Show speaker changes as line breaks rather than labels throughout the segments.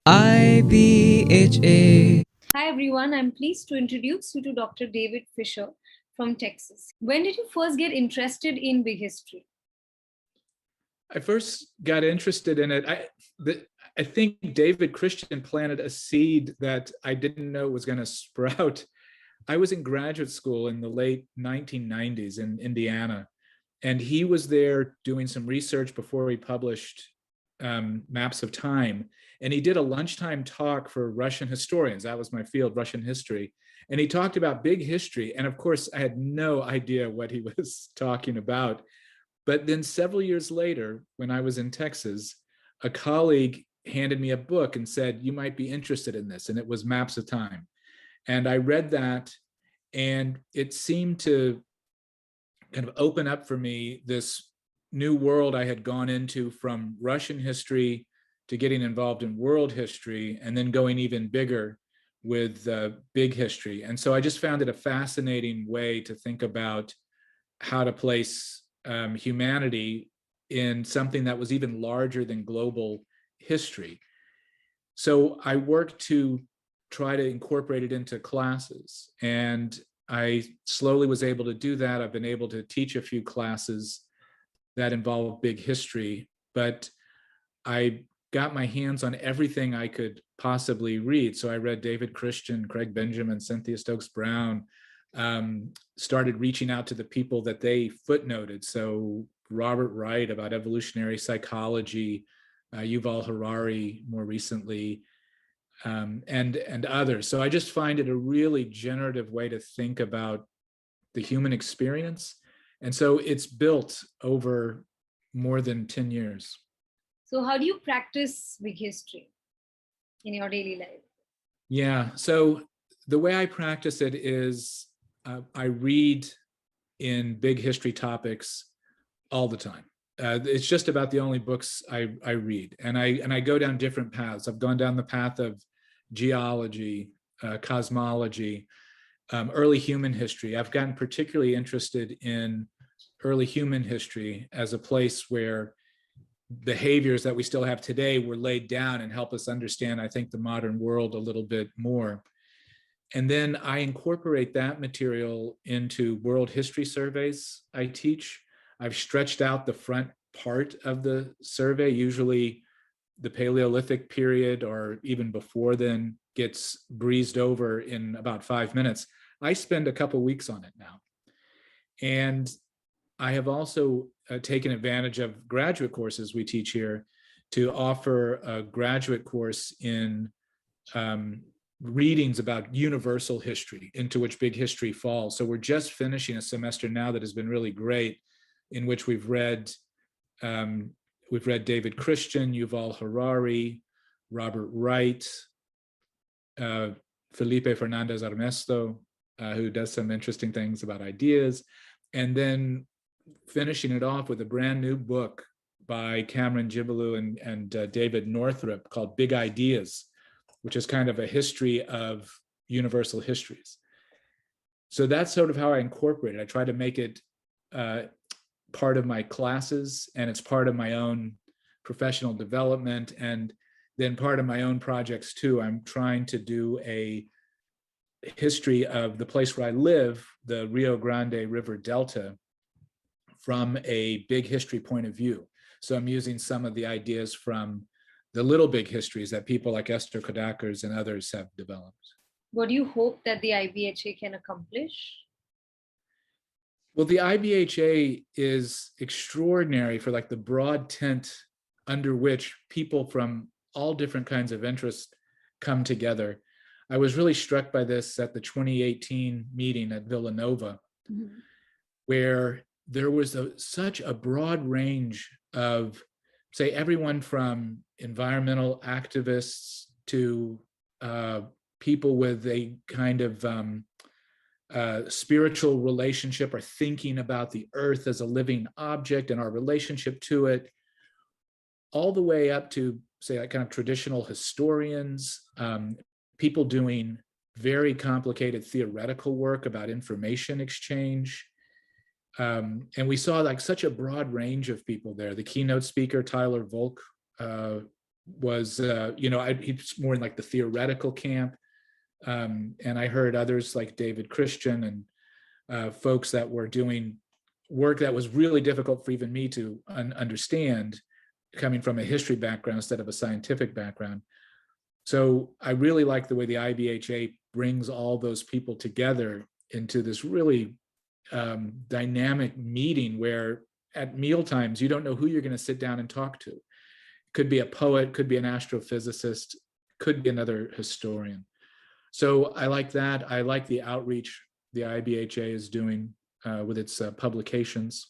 IBHA.
Hi everyone, I'm pleased to introduce you to Dr. David Fisher from Texas. When did you first get interested in big history?
I first got interested in it. I think David Christian planted a seed that I didn't know was going to sprout. I was in graduate school in the late 1990s in Indiana, and he was there doing some research before he published Maps of Time. And he did a lunchtime talk for Russian historians. That was my field, Russian history. And he talked about big history. And of course, I had no idea what he was talking about. But then several years later, when I was in Texas, a colleague handed me a book and said, "You might be interested in this." And it was Maps of Time. And I read that, and it seemed to kind of open up for me this new world I had gone into, from Russian history to getting involved in world history, and then going even bigger with big history. And so I just found it a fascinating way to think about how to place humanity in something that was even larger than global history. So I worked to try to incorporate it into classes, and I slowly was able to do that. I've been able to teach a few classes that involve big history, but I got my hands on everything I could possibly read. So I read David Christian, Craig Benjamin, Cynthia Stokes Brown, started reaching out to the people that they footnoted. So Robert Wright about evolutionary psychology, Yuval Harari more recently, and others. So I just find it a really generative way to think about the human experience. And so it's built over more than 10 years.
So, how do you practice big history in your daily life?
Yeah, so the way I practice it is I read in big history topics all the time. It's just about the only books I read, and I go down different paths. I've gone down the path of geology, cosmology, early human history. I've gotten particularly interested in early human history as a place where behaviors that we still have today were laid down and help us understand, I think, the modern world a little bit more. And then I incorporate that material into world history surveys I teach. I've stretched out the front part of the survey, usually the Paleolithic period or even before then gets breezed over in about 5 minutes. I spend a couple weeks on it now. And I have also taken advantage of graduate courses we teach here to offer a graduate course in readings about universal history, into which big history falls. So we're just finishing a semester now that has been really great, in which we've read David Christian, Yuval Harari, Robert Wright, Felipe Fernandez Armesto, who does some interesting things about ideas, and then finishing it off with a brand new book by Cameron Jibalou and David Northrup called Big Ideas, which is kind of a history of universal histories. So that's sort of how I incorporate it. I try to make it part of my classes, and it's part of my own professional development, and then part of my own projects too. I'm trying to do a history of the place where I live, the Rio Grande River Delta, from a big history point of view. So I'm using some of the ideas from the little big histories that people like Esther Kodakers and others have developed.
What do you hope that the IBHA can accomplish?
Well, the IBHA is extraordinary for like the broad tent under which people from all different kinds of interests come together. I was really struck by this at the 2018 meeting at Villanova, where there was such a broad range of, say, everyone from environmental activists to people with a kind of spiritual relationship or thinking about the earth as a living object and our relationship to it, all the way up to, say, like kind of traditional historians, people doing very complicated theoretical work about information exchange. And we saw like such a broad range of people there. The keynote speaker, Tyler Volk, was, he's more in like the theoretical camp. And I heard others like David Christian and folks that were doing work that was really difficult for even me to understand, coming from a history background instead of a scientific background. So I really like the way the IBHA brings all those people together into this really dynamic meeting where at meal times, you don't know who you're going to sit down and talk to. Could be a poet, could be an astrophysicist, could be another historian. So I like that. I like the outreach the IBHA is doing with its publications.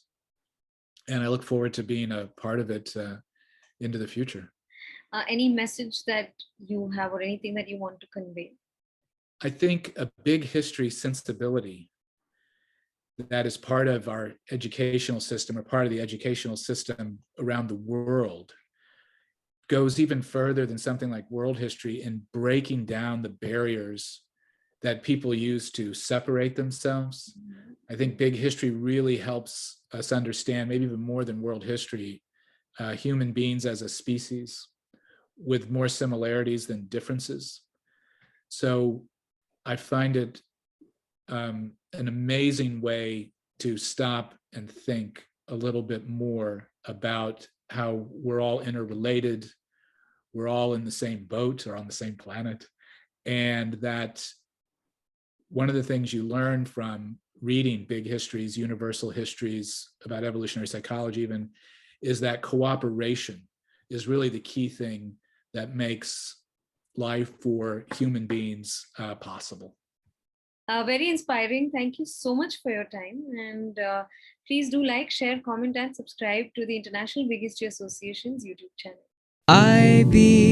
And I look forward to being a part of it into the future.
Any message that you have or anything that you want to convey?
I think a big history sensibility that is part of our educational system, or part of the educational system around the world, goes even further than something like world history in breaking down the barriers that people use to separate themselves. I think big history really helps us understand, maybe even more than world history, human beings as a species with more similarities than differences. So I find it an amazing way to stop and think a little bit more about how we're all interrelated, we're all in the same boat or on the same planet, and that one of the things you learn from reading big histories, universal histories about evolutionary psychology even, is that cooperation is really the key thing that makes life for human beings possible.
Very inspiring. Thank you so much for your time. And please do like, share, comment, and subscribe to the International Big History Association's YouTube channel.
IBHA